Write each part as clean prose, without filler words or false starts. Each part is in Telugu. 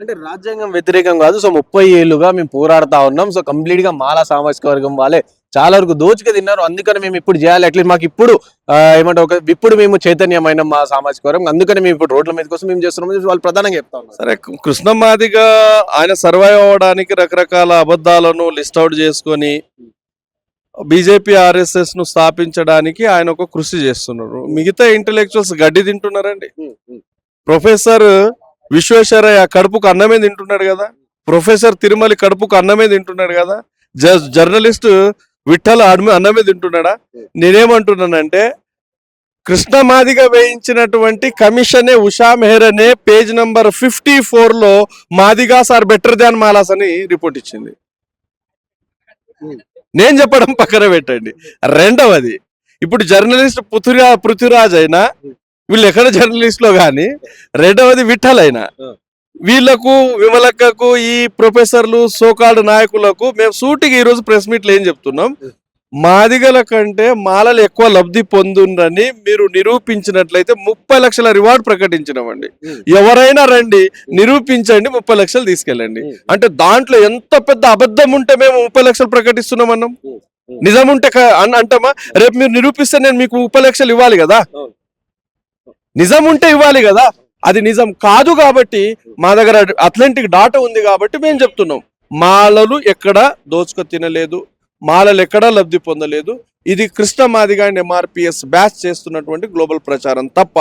అంటే రాజ్యాంగం వ్యతిరేకం కాదు. సో 30 ఏళ్లుగా మేము పోరాడుతా ఉన్నాం. సో కంప్లీట్‌గా మాల సామాజిక వర్గం వాళ్ళే చాలా వరకు దోచుకు తిన్నారు. అందుకని మేము ఇప్పుడు చేయాలి. అట్లీస్ట్ మాకు ఇప్పుడు ఏమంటారు ఇప్పుడు మేము చైతన్యమైన మా సామాజిక వర్గం. అందుకని మేము ఇప్పుడు రోడ్ల మీద కోసం మేము చేస్తున్నాం అని వాళ్ళు ప్రధానంగా చెప్తా ఉన్నారు. సరే, కృష్ణమాదిగా ఆయన సర్వైవ్ అవ్వడానికి రకరకాల అబద్ధాలను లిస్ట్ అవుట్ చేసుకొని బీజేపీ ఆర్ఎస్ఎస్ ను స్థాపించడానికి ఆయన ఒక కృషి చేస్తున్నారు. మిగతా ఇంటెలెక్చువల్స్ గడ్డి తింటున్నారండి. ప్రొఫెసర్ విశ్వేశ్వరయ్య కడుపుకు అన్నమే తింటున్నాడు కదా, ప్రొఫెసర్ తిరుమలి కడుపుకు అన్నమే తింటున్నాడు కదా, జర్నలిస్ట్ విఠల్ అన్నమే తింటున్నాడా? నేనేమంటున్నానంటే కృష్ణమాదిగా వేయించినటువంటి కమిషనే ఉషా మెహ్రనే పేజ్ నంబర్ 54 లో మాదిగాస్ ఆర్ బెటర్ దాన్ మాలాస్ అని రిపోర్ట్ ఇచ్చింది. నేను చెప్పడం పక్కన పెట్టండి. రెండవది, ఇప్పుడు జర్నలిస్ట్ పృథ్వీరాజ్ అయినా వీళ్ళు ఎక్కడ జర్నలిస్ట్ లో కానీ, రెండవది విఠల్ అయినా వీళ్లకు విమలక్కకు ఈ ప్రొఫెసర్లు సోకాల్డ్ నాయకులకు మేము సూటిగా ఈరోజు ప్రెస్ మీట్లు ఏం చెప్తున్నాం, మాదిగల కంటే మాలలు ఎక్కువ లబ్ధి పొందుండ్రని మీరు నిరూపించినట్లయితే 30 లక్షల రివార్డ్ ప్రకటించినామండి. ఎవరైనా రండి నిరూపించండి, 30 లక్షలు తీసుకెళ్ళండి. అంటే దాంట్లో ఎంత పెద్ద అబద్ధం ఉంటే మేము 30 లక్షలు ప్రకటిస్తున్నాం అన్నాం. నిజం ఉంటే అంటామా? రేపు మీరు నిరూపిస్తే నేను మీకు 30 లక్షలు ఇవ్వాలి కదా, నిజం ఉంటే ఇవ్వాలి కదా. అది నిజం కాదు కాబట్టి మా దగ్గర అథ్లెంటిక్ డాటా ఉంది కాబట్టి మేము చెప్తున్నాం, మాలలు ఎక్కడ దోచుకు తినలేదు, మాలలు ఎక్కడా లబ్ధి పొందలేదు. ఇది కృష్ణమాదిగా అండ్ ఎంఆర్పిఎస్ బ్యాచ్ చేస్తున్నటువంటి గ్లోబల్ ప్రచారం తప్ప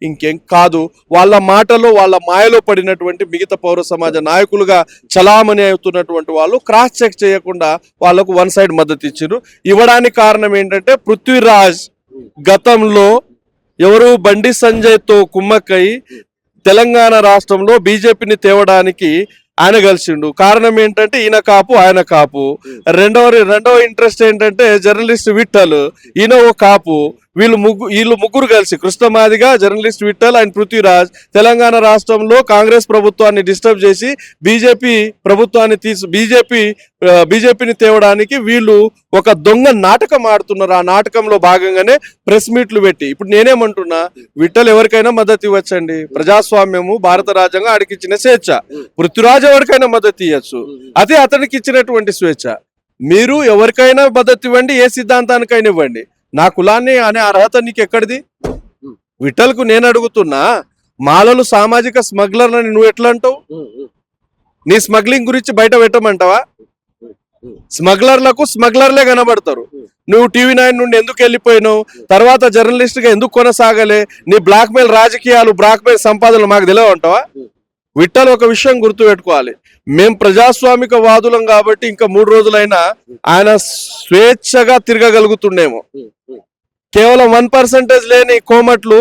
ఇంకేం కాదు. వాళ్ళ మాటలో వాళ్ళ మాయలో పడినటువంటి మిగతా పౌర సమాజ నాయకులుగా చలామణి అవుతున్నటువంటి వాళ్ళు క్రాస్ చెక్ చేయకుండా వాళ్ళకు వన్ సైడ్ మద్దతు ఇచ్చారు. ఇవ్వడానికి కారణం ఏంటంటే పృథ్వీరాజ్ గతంలో ఎవరు బండి సంజయ్తో కుమ్మక్కై తెలంగాణ రాష్ట్రంలో బీజేపీని తేవడానికి ఆయన కలిసిండు. కారణం ఏంటంటే ఈయన కాపు ఆయన కాపు. రెండవ ఇంట్రెస్ట్ ఏంటంటే జర్నలిస్ట్ విఠల్, ఈయన ఓ కాపు. వీళ్ళు ముగ్గురు కలిసి కృష్ణమాదిగా, జర్నలిస్ట్ విఠల్ అండ్ పృథ్వీరాజ్ తెలంగాణ రాష్ట్రంలో కాంగ్రెస్ ప్రభుత్వాన్ని డిస్టర్బ్ చేసి బీజేపీ ప్రభుత్వాన్ని బీజేపీని తేవడానికి వీళ్ళు ఒక దొంగ నాటకం ఆడుతున్నారు. ఆ నాటకంలో భాగంగానే ప్రెస్ మీట్లు పెట్టి ఇప్పుడు నేనేమంటున్నా, విఠల్ ఎవరికైనా మద్దతు ఇవ్వచ్చండి, ప్రజాస్వామ్యము భారత రాజ్యాంగం అడిగిచ్చిన స్వేచ్ఛ. పృథ్వీరాజ్ ఎవరికైనా మద్దతు ఇవ్వచ్చు, అదే అతనికి ఇచ్చినటువంటి స్వేచ్ఛ. మీరు ఎవరికైనా మద్దతు ఇవ్వండి, ఏ సిద్ధాంతానికైనా ఇవ్వండి, నా కులాన్ని అనే అర్హత నీకు ఎక్కడిది? విఠల్కు నేను అడుగుతున్నా, మాలలు సామాజిక స్మగ్లర్లని నువ్వు ఎట్లా అంటావు? నీ స్మగ్లింగ్ గురించి బయట పెట్టమంటావా? స్మగ్లర్లకు స్మగ్లర్లే కనబడతారు. నువ్వు TV9 నుండి ఎందుకు వెళ్ళిపోయినావు, తర్వాత జర్నలిస్ట్ గా ఎందుకు కొనసాగలే, నీ బ్లాక్మెయిల్ రాజకీయాలు, బ్లాక్మెయిల్ సంపాదనలు మాకు తెలియవంటావా? విఠల్ ఒక విషయం గుర్తు పెట్టుకోవాలి, మేము ప్రజాస్వామిక వాదులం కాబట్టి ఇంకా 3 రోజులైనా ఆయన స్వేచ్ఛగా తిరగగలుగుతుండేమో. కేవలం 1% లేని కోమట్లు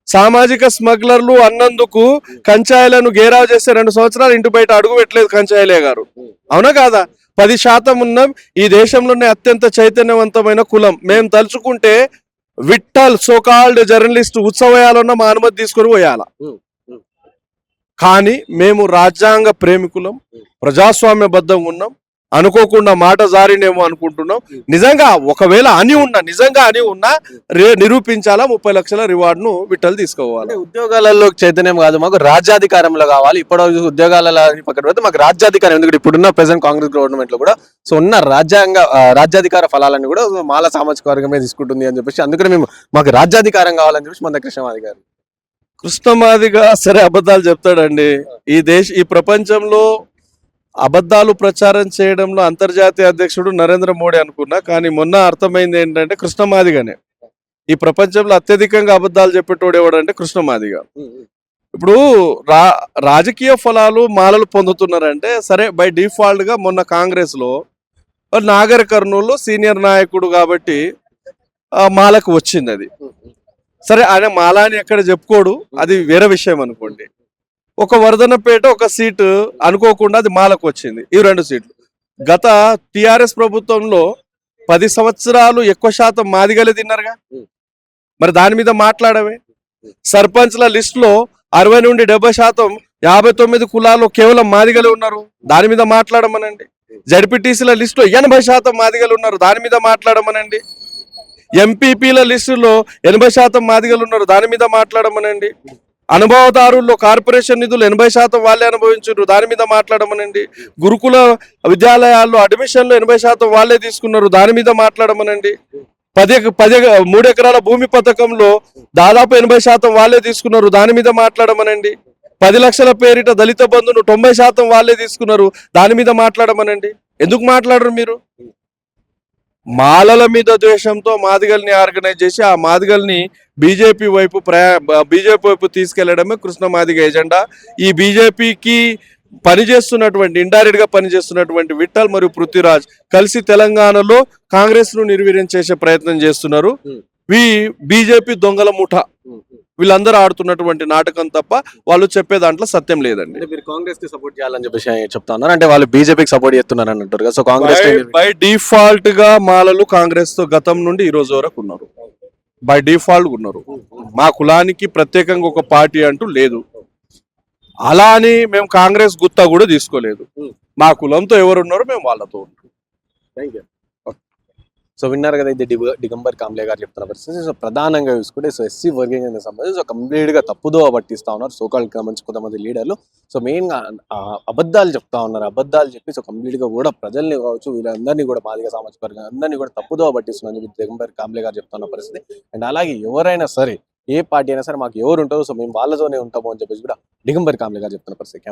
సామాజిక స్మగ్లర్లు అన్నందుకు కంచాయిలను గేరావు చేస్తే 2 సంవత్సరాలు ఇంటి బయట అడుగు పెట్టలేదు కంచాయిలే గారు. అవునా కాదా? 10% ఉన్న ఈ దేశంలోనే అత్యంత చైతన్యవంతమైన కులం. మేము తలుచుకుంటే విఠల్ సోకాల్డ్ జర్నలిస్ట్ ఉత్సవాలన్న మా అనుమతి తీసుకొని పోయాల. కానీ మేము రాజ్యాంగ ప్రేమికులం, ప్రజాస్వామ్యబద్ధంగా ఉన్నాం. అనుకోకుండా మాట జారినేమో అనుకుంటున్నాం. నిజంగా ఒకవేళ నిజంగా అని ఉన్నా నిరూపించాలా, 30 లక్షల రివార్డ్ ను విఠల్ తీసుకోవాలి. ఉద్యోగాలలో చైతన్యం కాదు, మాకు రాజ్యాధికారంలో కావాలి. ఇప్పుడు ఉద్యోగాల పక్కన పెడితే మాకు రాజ్యాధికారం, ఎందుకంటే ఇప్పుడున్న ప్రెసెంట్ కాంగ్రెస్ గవర్నమెంట్ లో కూడా సో ఉన్న రాజ్యాధికార ఫలాలన్నీ కూడా మాల సామాజిక వర్గమే తీసుకుంటుంది అని చెప్పేసి, అందుకని మాకు రాజ్యాధికారం కావాలని చెప్పేసి మన కృష్ణమాది గారు. కృష్ణమాదిగా సరే అబద్ధాలు చెప్తాడండి. ఈ ప్రపంచంలో అబద్ధాలు ప్రచారం చేయడంలో అంతర్జాతీయ అధ్యక్షుడు నరేంద్ర మోడీ అనుకున్నా, కానీ మొన్న అర్థమైంది ఏంటంటే కృష్ణమాదిగానే ఈ ప్రపంచంలో అత్యధికంగా అబద్ధాలు చెప్పేటోడు ఎవడంటే కృష్ణమాదిగా. ఇప్పుడు రాజకీయ ఫలాలు మాలలు పొందుతున్నారంటే సరే బై డిఫాల్ట్ గా మొన్న కాంగ్రెస్ లో నాగర్ కర్నూలు సీనియర్ నాయకుడు కాబట్టి మాలకు వచ్చింది. అది సరే, ఆయన మాలాని ఎక్కడ చెప్పుకోడు, అది వేరే విషయం అనుకోండి. ఒక వర్ధనపేట ఒక సీటు అనుకోకుండా అది మాలకు వచ్చింది. ఈ 2 సీట్లు గత టిఆర్ఎస్ ప్రభుత్వంలో 10 సంవత్సరాలు ఎక్కువ శాతం మాదిగలే తిన్నారుగా, మరి దాని మీద మాట్లాడవే. సర్పంచ్ల లిస్ట్ లో 60 నుండి 70% 59 కులాల్లో కేవలం మాదిగలే ఉన్నారు, దాని మీద మాట్లాడమనండి. జడ్పీటీసీల లిస్ట్ లో 80% మాదిగలు ఉన్నారు, దాని మీద మాట్లాడమనండి. ఎంపీపీల లిస్టులో 80% మాదిగలు ఉన్నారు, దాని మీద మాట్లాడమనండి. అనుభవదారుల్లో కార్పొరేషన్ నిధులు 80% వాళ్ళే అనుభవించారు, దాని మీద మాట్లాడమనండి. గురుకుల విద్యాలయాల్లో అడ్మిషన్లు 80% వాళ్ళే తీసుకున్నారు, దాని మీద మాట్లాడమనండి. 3 ఎకరాల భూమి పథకంలో దాదాపు 80% వాళ్ళే తీసుకున్నారు, దాని మీద మాట్లాడమనండి. 10 లక్షల పేరిట దళిత బంధును 90% వాళ్ళే తీసుకున్నారు, దాని మీద మాట్లాడమనండి. ఎందుకు మాట్లాడరు మీరు? మాలల మీద ద్వేషంతో మాదిగల్ని ఆర్గనైజ్ చేసి ఆ మాదిగల్ని బీజేపీ వైపు తీసుకెళ్లడమే కృష్ణ మాదిగ ఎజెండా. ఈ బీజేపీకి పనిచేస్తున్నటువంటి ఇండైరెక్ట్ గా పనిచేస్తున్నటువంటి విఠల్ మరియు పృథ్వీరాజ్ కలిసి తెలంగాణలో కాంగ్రెస్ ను నిర్వీర్యం చేసే ప్రయత్నం చేస్తున్నారు. బీజేపీ దొంగల ముఠా వీళ్ళందరూ ఆడుతున్నటువంటి నాటకం తప్ప వాళ్ళు చెప్పే దాంట్లో సత్యం లేదండి. అంటే మీరు కాంగ్రెస్ కి సపోర్ట్ చేయాలని చెప్పేసి చెప్తా ఉన్నారు, అంటే వాళ్ళు బీజేపీకి సపోర్ట్ చేస్తున్నారు అని అంటారు కదా. సో కాంగ్రెస్ బై డిఫాల్ట్ గా మాలలు కాంగ్రెస్ తో గతం నుండి ఈ రోజు వరకు ఉన్నారు, బై డిఫాల్ట్ ఉన్నారు. మా కులానికి ప్రత్యేకంగా ఒక పార్టీ అంటూ లేదు. అలా అని మేము కాంగ్రెస్ గుత్తా కూడా తీసుకోలేదు. మా కులంతో ఎవరు ఉన్నారో మేము వాళ్ళతో ఉన్నాం. సో విన్నారు కదా, ఇది దిగంబర్ కాంబ్లే గారు చెప్తున్న పరిస్థితి. సో ప్రధానంగా చూసుకుంటే సో ఎస్సీ వర్గీకరణ సంబంధించి సో కంప్లీట్ గా తప్పుదో పట్టిస్తా ఉన్నారు సోకాల్ మంచి కొంతమంది లీడర్లు. సో మెయిన్ గా అబద్ధాలు చెప్తా ఉన్నారు, అబద్ధాలు చెప్పి సో కంప్లీట్ గా కూడా ప్రజల్ని కావచ్చు వీళ్ళందరినీ కూడా మాదిగ సామాజిక వర్గం అందరినీ కూడా తప్పుదో పట్టిస్తున్నారు చెప్పి దిగంబర్ కాంబ్లే గారు చెప్తున్న పరిస్థితి. అండ్ అలాగే ఎవరైనా సరే ఏ పార్టీ అయినా సరే మాకు ఎవరు ఉంటారో సో మేము వాళ్ళతోనే ఉంటాము అని చెప్పేసి కూడా దిగంబర్ కాంబ్లే గారు చెప్తున్న పరిస్థితి.